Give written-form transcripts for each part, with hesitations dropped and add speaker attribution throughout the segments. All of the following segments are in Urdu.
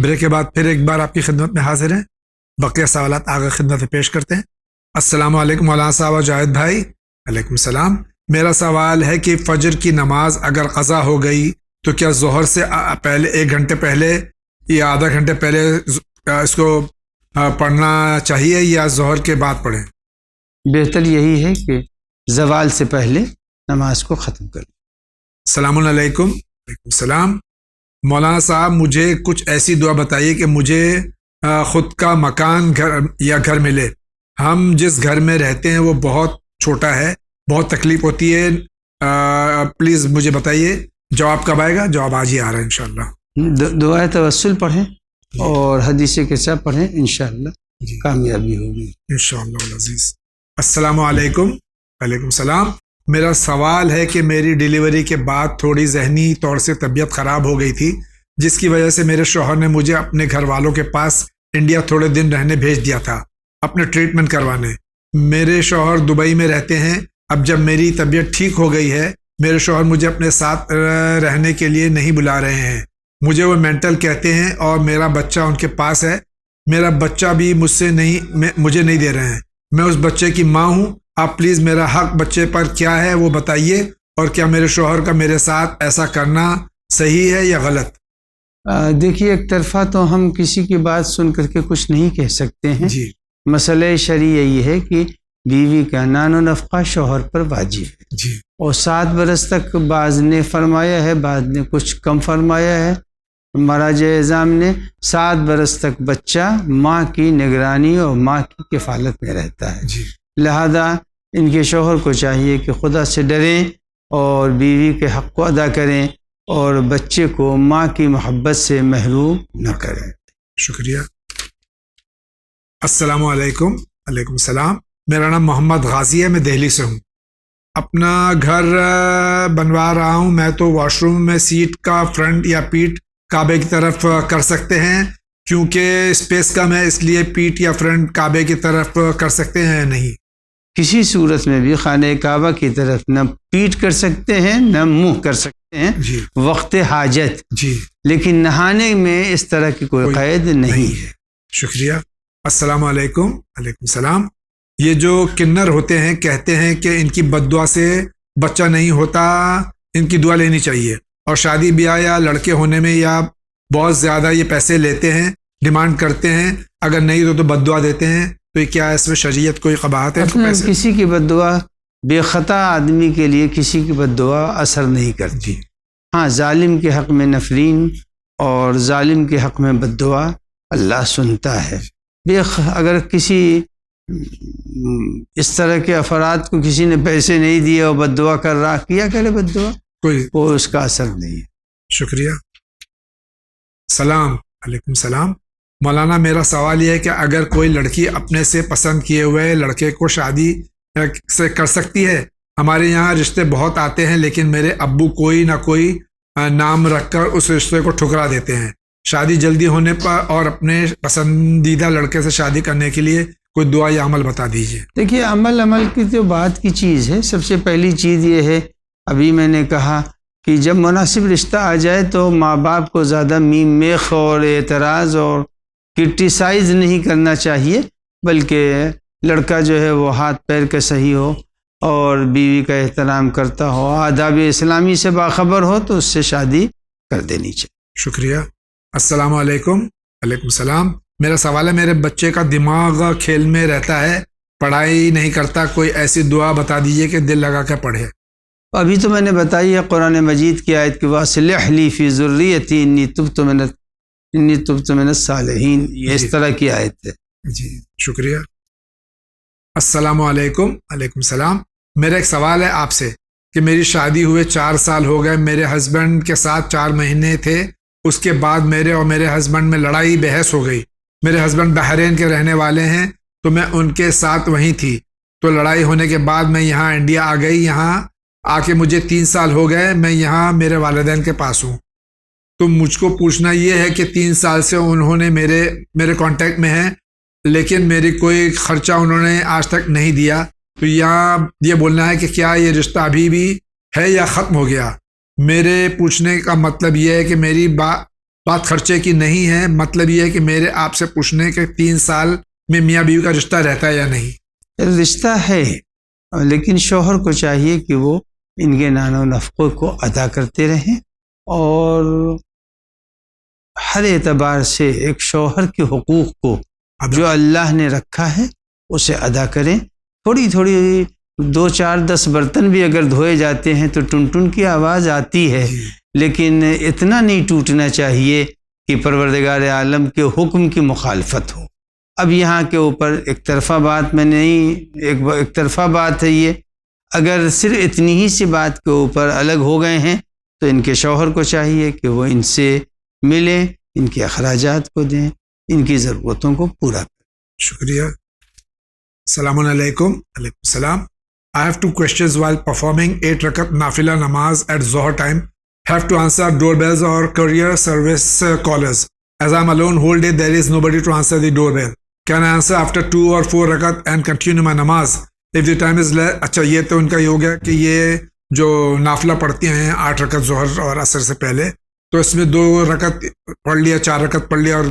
Speaker 1: بریک کے بعد پھر ایک بار آپ کی خدمت میں حاضر ہیں، بقیہ سوالات آگے خدمت میں پیش کرتے ہیں۔ السلام علیکم مولانا صاحب اور جاوید بھائی۔ علیکم السلام۔ میرا سوال ہے کہ فجر کی نماز اگر قضا ہو گئی تو کیا ظہر سے پہلے 1 گھنٹے پہلے یا آدھا گھنٹے پہلے اس کو پڑھنا چاہیے یا ظہر کے بعد پڑھیں؟
Speaker 2: بہتر یہی ہے کہ زوال سے پہلے نماز کو ختم کر لیں۔
Speaker 1: السلام علیکم۔ وعلیکم السلام۔ مولانا صاحب مجھے کچھ ایسی دعا بتائیے کہ مجھے خود کا مکان گھر ملے۔ ہم جس گھر میں رہتے ہیں وہ بہت چھوٹا ہے، بہت تکلیف ہوتی ہے، پلیز مجھے بتائیے۔ جواب کب آئے گا؟ جواب آج ہی آ رہا ہے انشاءاللہ۔
Speaker 2: دعائے توسل پڑھیں اور حدیث قصہ پڑھیں، انشاءاللہ کامیابی ہوگی
Speaker 1: انشاءاللہ العزیز۔ السلام علیکم۔ وعلیکم السلام۔ میرا سوال ہے کہ میری ڈیلیوری کے بعد تھوڑی ذہنی طور سے طبیعت خراب ہو گئی تھی، جس کی وجہ سے میرے شوہر نے مجھے اپنے گھر والوں کے پاس انڈیا تھوڑے دن رہنے بھیج دیا تھا اپنے ٹریٹمنٹ کروانے۔ میرے شوہر دبئی میں رہتے ہیں۔ اب جب میری طبیعت ٹھیک ہو گئی ہے، میرے شوہر مجھے اپنے ساتھ رہنے کے لیے نہیں بلا رہے ہیں۔ مجھے وہ مینٹل کہتے ہیں اور میرا بچہ ان کے پاس ہے۔ میرا بچہ بھی مجھے نہیں دے رہے ہیں۔ میں اس بچے کی ماں ہوں۔ آپ پلیز میرا حق بچے پر کیا ہے وہ بتائیے، اور کیا میرے شوہر کا میرے ساتھ ایسا کرنا صحیح ہے یا غلط؟
Speaker 2: دیکھیے، ایک طرفہ تو ہم کسی کی بات سن کر کے کچھ نہیں کہہ سکتے ہیں۔
Speaker 1: جی۔
Speaker 2: مسئلہ شرعی یہ ہے کہ بیوی کا نان و نفقہ شوہر پر واجب ہے۔
Speaker 1: جی۔
Speaker 2: اور 7 برس تک بعض نے فرمایا ہے، بعض نے کچھ کم فرمایا ہے۔ مراجع اعظام نے 7 برس تک بچہ ماں کی نگرانی اور ماں کی کفالت میں رہتا ہے۔
Speaker 1: جی۔
Speaker 2: لہذا ان کے شوہر کو چاہیے کہ خدا سے ڈریں اور بیوی کے حق کو ادا کریں اور بچے کو ماں کی محبت سے محروم نہ کریں۔
Speaker 1: شکریہ۔ السلام علیکم۔ وعلیکم السلام۔ میرا نام محمد غازی ہے، میں دہلی سے ہوں۔ اپنا گھر بنوا رہا ہوں میں، تو واش روم میں سیٹ کا فرنٹ یا پیٹ کعبے کی طرف کر سکتے ہیں؟ کیونکہ اسپیس کم ہے، اس لیے پیٹ یا فرنٹ کعبے کی طرف کر سکتے ہیں نہیں؟
Speaker 2: کسی صورت میں بھی خانہ کعبہ کی طرف نہ پیٹ کر سکتے ہیں نہ منہ کر سکتے ہیں۔
Speaker 1: جی۔
Speaker 2: وقت حاجت۔
Speaker 1: جی۔
Speaker 2: لیکن نہانے میں اس طرح کی کوئی قید نہیں ہے۔
Speaker 1: شکریہ۔ السلام علیکم۔ وعلیکم السلام۔ یہ جو کنر ہوتے ہیں کہتے ہیں کہ ان کی بد دعا سے بچہ نہیں ہوتا، ان کی دعا لینی چاہیے، اور شادی بیاہ یا لڑکے ہونے میں یا بہت زیادہ یہ پیسے لیتے ہیں، ڈیمانڈ کرتے ہیں، اگر نہیں تو بد دعا دیتے ہیں، تو یہ کیا اس میں شریعت کوئی قباحت ہے؟
Speaker 2: کسی کی بد دعا، بے خطا آدمی کے لیے کسی کی بد دعا اثر نہیں کرتی۔ ہاں، ظالم کے حق میں نفرین اور ظالم کے حق میں بد دعا اللہ سنتا ہے۔ اگر کسی اس طرح کے افراد کو کسی نے پیسے نہیں دیے اور بد دعا کر رہا، کیا کرے بد دعا، وہ اس کا اثر نہیں ہے۔
Speaker 1: شکریہ۔ سلام علیکم السلام۔ مولانا میرا سوال یہ ہے کہ اگر کوئی لڑکی اپنے سے پسند کیے ہوئے لڑکے کو شادی سے کر سکتی ہے؟ ہمارے یہاں رشتے بہت آتے ہیں، لیکن میرے ابو کوئی نہ کوئی نام رکھ کر اس رشتے کو ٹھکرا دیتے ہیں۔ شادی جلدی ہونے پر اور اپنے پسندیدہ لڑکے سے شادی کرنے کے لیے کوئی دعا یا عمل بتا دیجیے۔
Speaker 2: دیکھیے، عمل کی تو بات کی چیز ہے۔ سب سے پہلی چیز یہ ہے، ابھی میں نے کہا کہ جب مناسب رشتہ آ جائے تو ماں باپ کو زیادہ میم میخ اور اعتراض اور کرٹیسائز نہیں کرنا چاہیے، بلکہ لڑکا جو ہے وہ ہاتھ پیر کا صحیح ہو اور بیوی کا احترام کرتا ہو، آداب اسلامی سے باخبر ہو، تو اس سے شادی کر دینی چاہیے۔
Speaker 1: شکریہ۔ السلام علیکم۔ وعلیکم السلام۔ میرا سوال ہے، میرے بچے کا دماغ کھیل میں رہتا ہے، پڑھائی نہیں کرتا، کوئی ایسی دعا بتا دیجیے کہ دل لگا کے پڑھے۔
Speaker 2: ابھی تو میں نے بتائی ہے قرآن مجید کی آیت کہ وَأَصْلِحْ لِي فِي ذُرِّيَّتِي إِنِّي تُبْتُ مِنَ الصَّالِحِينَ، یہ اس طرح کی آیت ہے۔
Speaker 1: جی شکریہ۔ السلام علیکم۔ وعلیکم السلام۔ میرا ایک سوال ہے آپ سے کہ میری شادی ہوئے 4 سال ہو گئے، میرے ہسبینڈ کے ساتھ 4 مہینے تھے، اس کے بعد میرے اور میرے ہسبینڈ میں لڑائی بحث ہو گئی۔ میرے ہسبینڈ بحرین کے رہنے والے ہیں، تو میں ان کے ساتھ وہیں تھی، تو لڑائی ہونے کے بعد میں یہاں انڈیا آ گئی۔ یہاں آ کے مجھے 3 سال ہو گئے، میں یہاں میرے والدین کے پاس ہوں۔ تو مجھ کو پوچھنا یہ ہے کہ 3 سال سے انہوں نے میرے کانٹیکٹ میں ہیں، لیکن میری کوئی خرچہ انہوں نے آج تک نہیں دیا، تو یہاں یہ بولنا ہے کہ کیا یہ رشتہ ابھی بھی ہے یا ختم ہو گیا؟ میرے پوچھنے کا مطلب یہ ہے کہ میری بات خرچے کی نہیں ہے، مطلب یہ ہے کہ میرے آپ سے پوچھنے کے 3 سال میں میاں بیوی کا رشتہ رہتا ہے یا نہیں؟
Speaker 2: رشتہ ہے، لیکن شوہر کو چاہیے کہ وہ ان کے نان و نفقوں کو ادا کرتے رہیں، اور ہر اعتبار سے ایک شوہر کے حقوق کو جو اللہ نے رکھا ہے اسے ادا کریں۔ تھوڑی تھوڑی 2 4 10 برتن بھی اگر دھوئے جاتے ہیں تو ٹن ٹن کی آواز آتی ہے، لیکن اتنا نہیں ٹوٹنا چاہیے کہ پروردگار عالم کے حکم کی مخالفت ہو۔ اب یہاں کے اوپر ایک طرفہ بات میں نہیں، ایک طرفہ بات ہے یہ، اگر صرف اتنی ہی سی بات کے اوپر الگ ہو گئے ہیں تو ان کے شوہر کو چاہیے کہ وہ ان سے ملیں، ان کے اخراجات کو دیں، ان کی ضرورتوں کو پورا کریں۔
Speaker 1: شکریہ۔ السلام علیکم۔ وعلیکم السلام۔ I have 2 questions while performing 8 rakat nafila namaz at Zohar time. Have to answer doorbells or courier service callers. As I'm alone whole day, there is nobody to answer the doorbell. Can I answer after 2 or 4 rakat and continue my namaz? If the time is less, اچھا یہ تو ان کا یہ ہو گیا کہ یہ جو نافلہ پڑھتی ہیں 8 رکعت ظہر اور عصر سے پہلے، تو اس میں 2 رکعت پڑھ لیا، 4 رکعت پڑھ لیا اور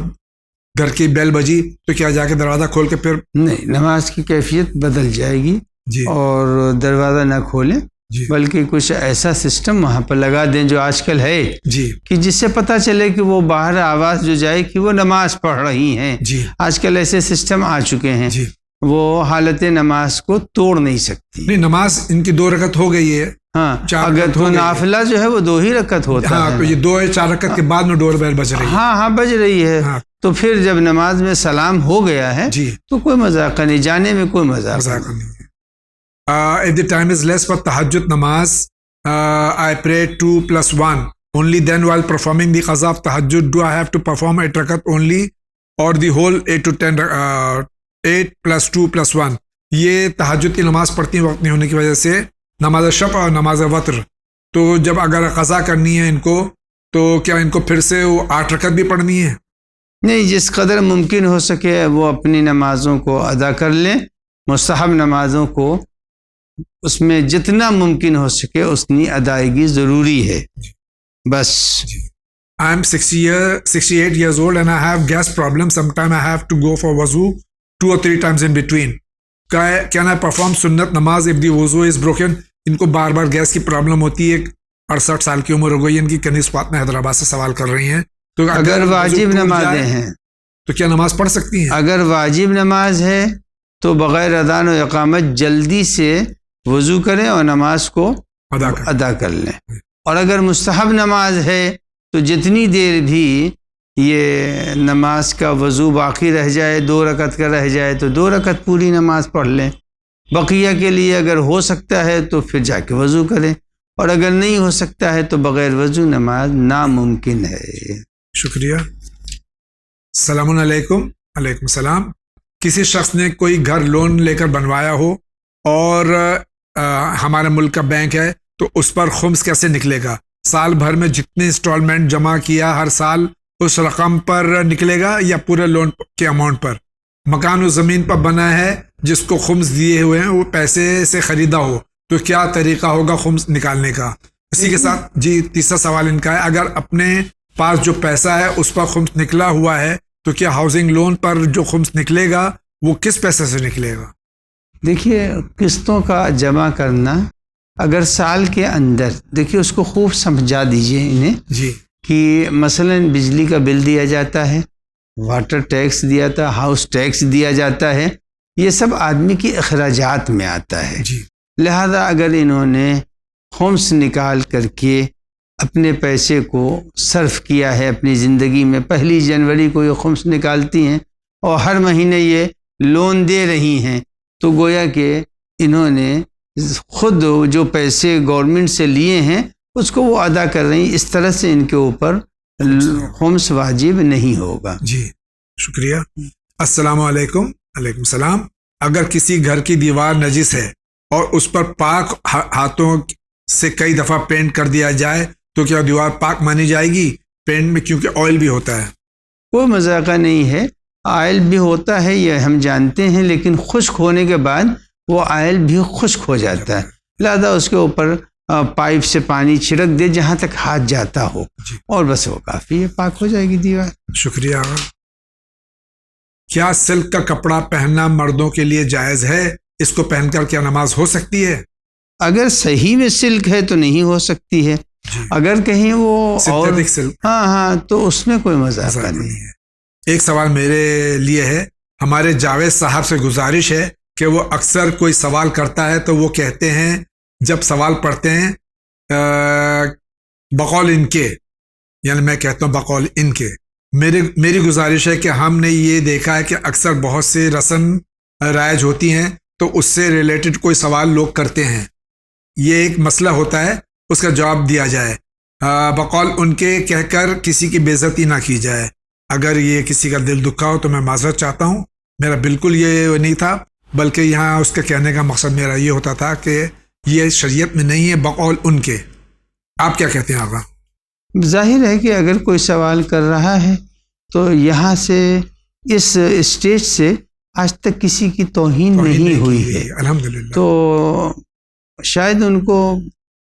Speaker 1: گھر کی بیل بجی تو کیا جا کے دروازہ کھول کے پھر؟
Speaker 2: نہیں، نماز کی کیفیت بدل جائے گی
Speaker 1: جی،
Speaker 2: اور دروازہ نہ کھولیں،
Speaker 1: جی
Speaker 2: بلکہ کچھ ایسا سسٹم وہاں پر لگا دیں جو آج کل ہے،
Speaker 1: جی
Speaker 2: کہ جس سے پتہ چلے کہ وہ باہر آواز جو جائے کہ وہ نماز پڑھ رہی ہیں۔
Speaker 1: جی
Speaker 2: آج کل ایسے سسٹم آ چکے ہیں،
Speaker 1: جی،
Speaker 2: وہ حالت نماز کو توڑ نہیں سکتی۔
Speaker 1: نہیں نماز ان کی 2 رکعت ہو گئی ہے،
Speaker 2: ہاں،
Speaker 1: 4
Speaker 2: اگر
Speaker 1: رکعت
Speaker 2: تو
Speaker 1: ہو گئی ہے۔
Speaker 2: نافلہ جو ہے وہ 2 ہی رکعت ہوتا
Speaker 1: ہاں تو
Speaker 2: ہے،
Speaker 1: یہ 2 یا 4 رکعت کے بعد میں ڈور بیل بج رہی ہے۔
Speaker 2: ہاں بج رہی ہے،
Speaker 1: ہاں
Speaker 2: تو پھر جب نماز میں سلام ہو گیا ہے
Speaker 1: جی،
Speaker 2: تو کوئی مذاق نہیں، جانے میں کوئی مذاق
Speaker 1: مذاق
Speaker 2: نہیں۔
Speaker 1: نہیں ہے۔ If the time is less for tahajjud namaz, I pray 2+1. Only then while performing the qaza of tahajjud, do I have to perform 8 rakat only or the whole 8 to 10, 8 plus 2 plus 1? یہ تہجد کی نماز پڑھتی ہیں وقت نہیں ہونے کی وجہ سے، نماز شفع اور نماز وتر، تو جب اگر قضا کرنی ہے ان کو تو کیا ان کو پھر سے وہ 8 رکعت بھی پڑھنی ہے؟
Speaker 2: نہیں، جس قدر ممکن ہو سکے وہ اپنی نمازوں کو ادا کر لیں، مستحب نمازوں کو اس میں جتنا ممکن ہو سکے اتنی ادائیگی ضروری ہے بس۔
Speaker 1: I am 68 years old and I have gas problem. Sometimes I have to go for wuzu 2 or 3 times in between. Can I perform sunnat namaz if the wuzu is broken? ان کو بار بار گیس کی پرابلم ہوتی ہے، 68 سال کی عمر ہو گئی ان کی۔ کنیز فاطمہ حیدرآباد سے سوال کر رہی ہیں، تو
Speaker 2: اگر واجب نمازیں ہیں
Speaker 1: تو کیا نماز پڑھ سکتی ہیں؟
Speaker 2: اگر واجب نماز ہے تو بغیر اذان و اقامت جلدی سے وضو کریں اور نماز کو ادا کر لیں، اور اگر مستحب نماز ہے تو جتنی دیر بھی یہ نماز کا وضو باقی رہ جائے، 2 رکعت کا رہ جائے تو 2 رکعت پوری نماز پڑھ لیں۔ بقیہ کے لیے اگر ہو سکتا ہے تو پھر جا کے وضو کریں، اور اگر نہیں ہو سکتا ہے تو بغیر وضو نماز ناممکن ہے۔
Speaker 1: شکریہ۔ السلام علیکم۔ وعلیکم السلام۔ کسی شخص نے کوئی گھر لون لے کر بنوایا ہو اور ہمارے ملک کا بینک ہے، تو اس پر خمس کیسے نکلے گا؟ سال بھر میں جتنے انسٹالمنٹ جمع کیا ہر سال اس رقم پر نکلے گا یا پورے لون کے اماؤنٹ پر؟ مکان و زمین پر بنا ہے جس کو خمس دیے ہوئے ہیں وہ پیسے سے خریدا ہو تو کیا طریقہ ہوگا خمس نکالنے کا؟ اسی کے ساتھ جی تیسرا سوال ان کا ہے، اگر اپنے پاس جو پیسہ ہے اس پر خمس نکلا ہوا ہے تو کیا ہاؤسنگ لون پر جو خمس نکلے گا وہ کس پیسے سے نکلے گا؟
Speaker 2: دیکھیے، قسطوں کا جمع کرنا اگر سال کے اندر، دیکھیے اس کو خوب سمجھا دیجئے انہیں
Speaker 1: جی
Speaker 2: کہ مثلا بجلی کا بل دیا جاتا ہے، واٹر ٹیکس دیا تھا، ہاؤس ٹیکس دیا جاتا ہے، یہ سب آدمی کی اخراجات میں آتا ہے
Speaker 1: جی،
Speaker 2: لہذا اگر انہوں نے خمس نکال کر کے اپنے پیسے کو صرف کیا ہے اپنی زندگی میں، 1 جنوری کو یہ خمس نکالتی ہیں اور ہر مہینے یہ لون دے رہی ہیں، تو گویا کہ انہوں نے خود جو پیسے گورنمنٹ سے لیے ہیں اس کو وہ ادا کر رہی ہیں، اس طرح سے ان کے اوپر خمس واجب نہیں ہوگا۔
Speaker 1: جی شکریہ۔ السلام علیکم۔ وعلیکم السلام۔ اگر کسی گھر کی دیوار نجس ہے اور اس پر پاک ہاتھوں سے کئی دفعہ پینٹ کر دیا جائے تو کیا دیوار پاک مانی جائے گی؟ پینٹ میں کیونکہ آئل بھی ہوتا ہے۔
Speaker 2: کوئی مذاقہ نہیں ہے، آئل بھی ہوتا ہے یہ ہم جانتے ہیں، لیکن خشک ہونے کے بعد وہ آئل بھی خشک ہو جاتا ہے، لہذا اس کے اوپر پائپ سے پانی چھڑک دے جہاں تک ہاتھ جاتا ہو،
Speaker 1: جی
Speaker 2: اور بس وہ کافی ہے، پاک ہو جائے گی دیوار۔
Speaker 1: شکریہ آقا۔ کیا سلک کا کپڑا پہننا مردوں کے لیے جائز ہے؟ اس کو پہن کر کیا نماز ہو سکتی ہے؟
Speaker 2: اگر صحیح میں سلک ہے تو نہیں ہو سکتی ہے،
Speaker 1: جی
Speaker 2: اگر کہیں وہ اور
Speaker 1: سنتھیٹک سلک
Speaker 2: ہاں تو اس میں کوئی مذاق
Speaker 1: مذاق
Speaker 2: نہیں
Speaker 1: نہیں ہے۔ ایک سوال میرے لیے ہے، ہمارے جاوید صاحب سے گزارش ہے کہ وہ اکثر کوئی سوال کرتا ہے تو وہ کہتے ہیں جب سوال پڑھتے ہیں بقول ان کے، یعنی میں کہتا ہوں بقول ان کے، میری گزارش ہے کہ ہم نے یہ دیکھا ہے کہ اکثر بہت سے رسم رائج ہوتی ہیں تو اس سے ریلیٹڈ کوئی سوال لوگ کرتے ہیں، یہ ایک مسئلہ ہوتا ہے، اس کا جواب دیا جائے، بقول ان کے کہہ کر کسی کی بے عزتی نہ کی جائے۔ اگر یہ کسی کا دل دکھا ہو تو میں معذرت چاہتا ہوں، میرا بالکل یہ نہیں تھا، بلکہ یہاں اس کے کہنے کا مقصد میرا یہ ہوتا تھا کہ یہ شریعت میں نہیں ہے بقول ان کے۔ آپ کیا کہتے ہیں آقا؟
Speaker 2: ظاہر ہے کہ اگر کوئی سوال کر رہا ہے تو یہاں سے اس اسٹیج سے آج تک کسی کی توہین نہیں ہوئی ہے،
Speaker 1: الحمدللہ۔
Speaker 2: تو شاید ان کو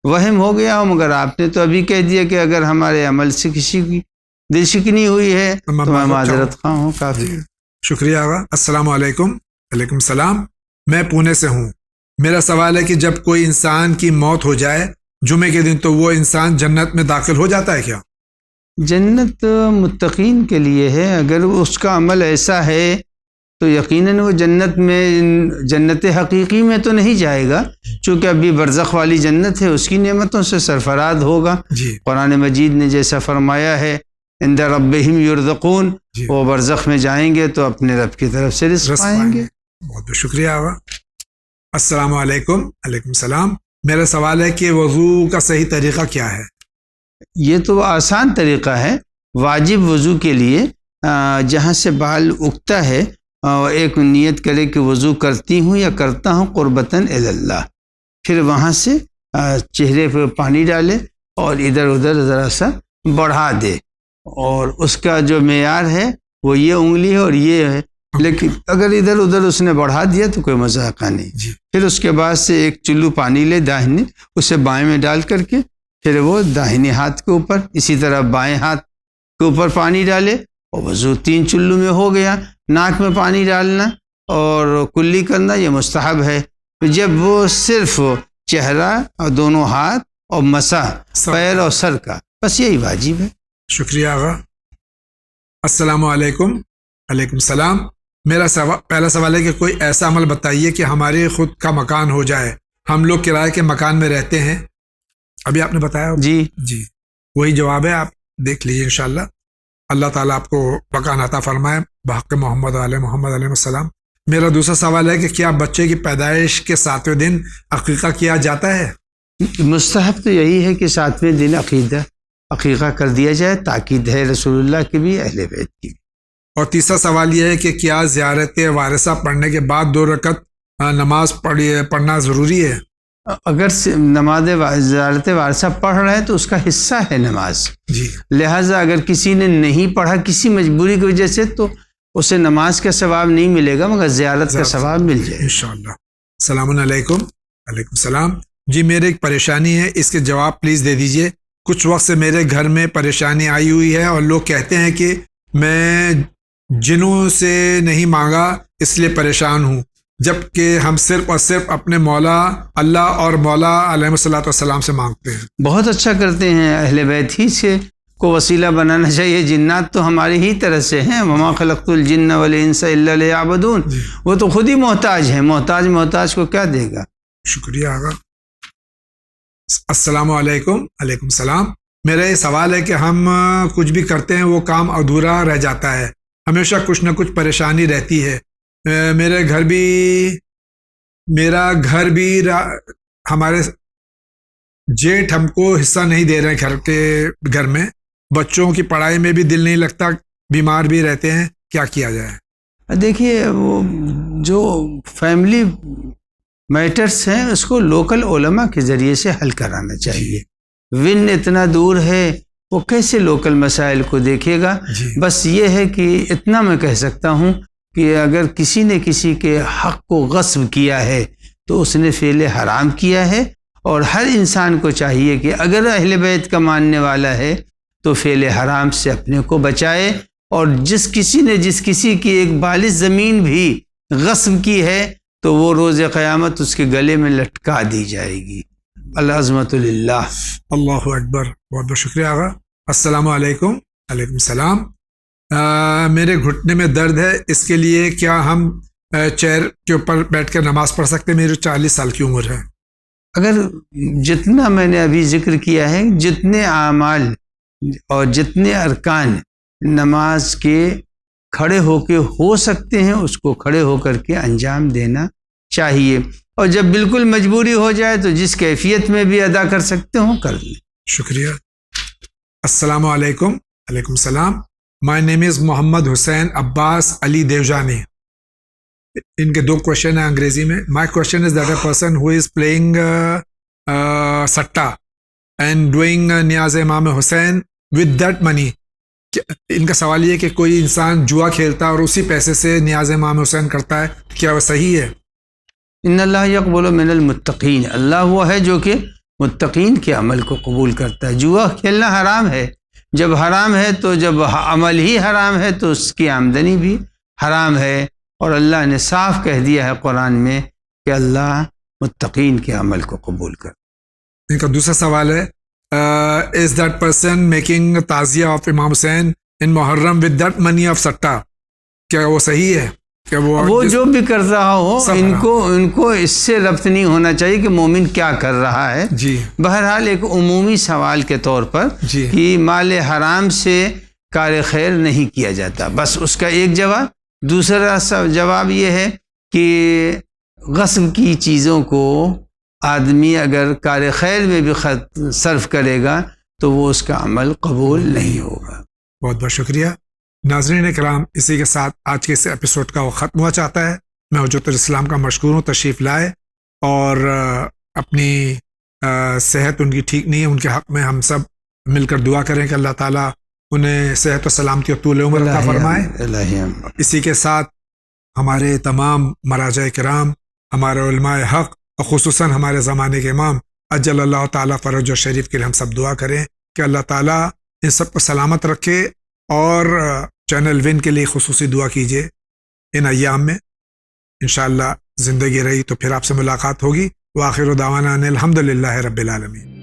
Speaker 2: وہم ہو گیا ہو، مگر آپ نے تو ابھی کہہ دیا کہ اگر ہمارے عمل سے کسی کی دل شکنی ہوئی ہے تو میں معذرت خواہ ہوں، کافی۔
Speaker 1: شکریہ آقا۔ السلام علیکم۔ وعلیکم السلام، میں پونے سے ہوں۔ میرا سوال ہے کہ جب کوئی انسان کی موت ہو جائے جمعے کے دن تو وہ انسان جنت میں داخل ہو جاتا ہے کیا؟
Speaker 2: جنت متقین کے لیے ہے، اگر اس کا عمل ایسا ہے تو یقیناً وہ جنت میں، جنت حقیقی میں تو نہیں جائے گا، چونکہ ابھی برزخ والی جنت ہے، اس کی نعمتوں سے سرفراز ہوگا۔
Speaker 1: جی
Speaker 2: قرآن مجید نے جیسا فرمایا ہے عند ربہم یرزقون،
Speaker 1: جی
Speaker 2: وہ برزخ میں جائیں گے تو اپنے رب کی طرف سے رزق پائیں گے۔
Speaker 1: بہت بہت شکریہ آقا۔ السلام علیکم۔ وعلیکم السلام، میرا سوال ہے کہ وضو کا صحیح طریقہ کیا ہے؟
Speaker 2: یہ تو آسان طریقہ ہے، واجب وضو کے لیے جہاں سے بال اگتا ہے ایک نیت کرے کہ وضو کرتی ہوں یا کرتا ہوں قربتاً اللہ، پھر وہاں سے چہرے پہ پانی ڈالے اور ادھر ادھر ذرا سا بڑھا دے، اور اس کا جو معیار ہے وہ یہ انگلی ہے اور یہ ہے، لیکن اگر ادھر ادھر اس نے بڑھا دیا تو کوئی مذاق نہیں۔
Speaker 1: جی
Speaker 2: پھر اس کے بعد سے ایک چلو پانی لے داہنے، اسے بائیں میں ڈال کر کے پھر وہ داہنے ہاتھ کے اوپر، اسی طرح بائیں ہاتھ کے اوپر پانی ڈالے اور وضو 3 چلو میں ہو گیا۔ ناک میں پانی ڈالنا اور کلی کرنا یہ مستحب ہے۔ جب وہ صرف چہرہ اور دونوں ہاتھ اور مسح پیر اور سر کا، بس یہی واجب ہے۔
Speaker 1: شکریہ آقا۔ السلام علیکم۔ وعلیکم السلام، میرا پہلا سوال ہے کہ کوئی ایسا عمل بتائیے کہ ہمارے خود کا مکان ہو جائے، ہم لوگ کرائے کے مکان میں رہتے ہیں، ابھی آپ نے بتایا
Speaker 2: جی
Speaker 1: جی وہی جواب ہے، آپ دیکھ لیجیے انشاءاللہ، اللہ تعالیٰ آپ کو مکان عطا فرمائے بحق محمد علیہ محمد علیہ السلام۔ میرا دوسرا سوال ہے کہ کیا بچے کی پیدائش کے 7ویں دن عقیقہ کیا جاتا ہے؟
Speaker 2: مستحب تو یہی ہے کہ 7ویں دن عقیقہ کر دیا جائے، تاکید ہے رسول اللہ کی بھی، اہل بیت کی بھی۔
Speaker 1: اور تیسرا سوال یہ ہے کہ کیا زیارت وارثہ پڑھنے کے بعد 2 رکعت نماز پڑھنا ضروری ہے؟
Speaker 2: اگر نماز زیارت وارثہ پڑھ رہا ہے تو اس کا حصہ ہے نماز،
Speaker 1: جی
Speaker 2: لہٰذا اگر کسی نے نہیں پڑھا کسی مجبوری کی وجہ سے تو اسے نماز کا ثواب نہیں ملے گا، مگر زیارت کا ثواب مل جائے گا
Speaker 1: انشاءاللہ۔ السلام علیکم۔ وعلیکم السلام، جی میرے ایک پریشانی ہے، اس کے جواب پلیز دے دیجئے۔ کچھ وقت سے میرے گھر میں پریشانی آئی ہوئی ہے اور لوگ کہتے ہیں کہ میں جنوں سے نہیں مانگا اس لیے پریشان ہوں، جبکہ ہم صرف اور صرف اپنے مولا اللہ اور مولا علیہ الصلوۃ والسلام سے مانگتے ہیں۔
Speaker 2: بہت اچھا کرتے ہیں، اہل بیت ہی سے کو وسیلہ بنانا چاہیے، جنات تو ہماری ہی طرح سے ہیں، وما خلقت الجن والانس الا لیعبدون، وہ تو خود ہی محتاج ہیں، محتاج کو کیا دے گا۔
Speaker 1: شکریہ آقا۔ السلام علیکم۔ وعلیکم السلام، میرا یہ سوال ہے کہ ہم کچھ بھی کرتے ہیں وہ کام ادھورا رہ جاتا ہے، ہمیشہ کچھ نہ کچھ پریشانی رہتی ہے، میرا گھر بھی ہمارے جیٹھ ہم کو حصہ نہیں دے رہے گھر میں، بچوں کی پڑھائی میں بھی دل نہیں لگتا، بیمار بھی رہتے ہیں، کیا کیا جائے؟
Speaker 2: دیکھیے وہ جو فیملی میٹرز ہیں اس کو لوکل علماء کے ذریعے سے حل کرانا چاہیے۔ ون اتنا دور ہے، وہ کیسے لوکل مسائل کو دیکھے گا؟ بس یہ ہے کہ اتنا میں کہہ سکتا ہوں کہ اگر کسی نے کسی کے حق کو غصب کیا ہے تو اس نے فعل حرام کیا ہے، اور ہر انسان کو چاہیے کہ اگر اہل بیت کا ماننے والا ہے تو فعل حرام سے اپنے کو بچائے، اور جس کسی نے جس کسی کی ایک بالغ زمین بھی غصب کی ہے تو وہ روز قیامت اس کے گلے میں لٹکا دی جائے گی۔ العظمت للہ۔
Speaker 1: اللہ اکبر، بہت بہت شکریہ آغا۔ السلام علیکم۔ وعلیکم السلام۔ میرے گھٹنے میں درد ہے، اس کے لیے کیا ہم چیئر کے اوپر بیٹھ کر نماز پڑھ سکتے ہیں؟ میری 40 سال کی عمر ہے۔
Speaker 2: اگر جتنا میں نے ابھی ذکر کیا ہے، جتنے اعمال اور جتنے ارکان نماز کے کھڑے ہو کے ہو سکتے ہیں اس کو کھڑے ہو کر کے انجام دینا چاہیے، اور جب بالکل مجبوری ہو جائے تو جس کیفیت میں بھی ادا کر سکتے ہوں کر لیں۔
Speaker 1: شکریہ۔ السلام علیکم۔ وعلیکم السلام۔ مائی نیم از محمد حسین عباس علی دیوجانی۔ ان کے 2 کوشچن ہیں انگریزی میں۔ My question is that a person who is playing سٹا اینڈ ڈوئنگ نیاز Imam Hussain with that money. ان کا سوال یہ ہے کہ کوئی انسان جوا کھیلتا ہے اور اسی پیسے سے نیاز امام حسین کرتا ہے، کیا وہ صحیح ہے؟
Speaker 2: ان اللہ یقبل من المتقین، اللہ وہ ہے جو کہ متقین کے عمل کو قبول کرتا ہے۔ جوا کھیلنا حرام ہے، جب حرام ہے تو جب عمل ہی حرام ہے تو اس کی آمدنی بھی حرام ہے، اور اللہ نے صاف کہہ دیا ہے قرآن میں کہ اللہ متقین کے عمل کو قبول کرتا ہے۔
Speaker 1: ان کا دوسرا سوال ہے is that person making تعزیہ of امام حسین in Muharram with that money of سٹا، کیا وہ صحیح ہے؟ کہ
Speaker 2: وہ جو بھی کر رہا ہو ان کو اس سے ربط نہیں ہونا چاہیے کہ مومن کیا کر رہا ہے۔
Speaker 1: جی
Speaker 2: بہرحال ایک عمومی سوال کے طور پر
Speaker 1: جی
Speaker 2: کہ مال حرام سے کار خیر نہیں کیا جاتا، بس اس کا ایک جواب۔ دوسرا جواب یہ ہے کہ غصب کی چیزوں کو آدمی اگر کار خیر میں بھی صرف کرے گا تو وہ اس کا عمل قبول نہیں ہوگا۔
Speaker 1: بہت بہت شکریہ۔ ناظرین کرام، اسی کے ساتھ آج کے اس ایپیسوڈ کا وہ ختم ہوا چاہتا ہے۔ میں حجت الاسلام کا مشکور ہوں، تشریف لائے، اور اپنی صحت ان کی ٹھیک نہیں ہے، ان کے حق میں ہم سب مل کر دعا کریں کہ اللہ تعالیٰ انہیں صحت و سلامتی اور طول عمر عطا فرمائے۔ اسی کے ساتھ ہمارے تمام مراجع کرام، ہمارے علماء حق، اور خصوصاً ہمارے زمانے کے امام اجل اللہ تعالیٰ فرج و شریف کے لیے ہم سب دعا کریں کہ اللہ تعالیٰ ان سب کو سلامت رکھے، اور چینل ون کے لیے خصوصی دعا کیجیے ان ایام میں۔ انشاءاللہ زندگی رہی تو پھر آپ سے ملاقات ہوگی۔ وآخر دعوانا ان الحمدللہ رب العالمین۔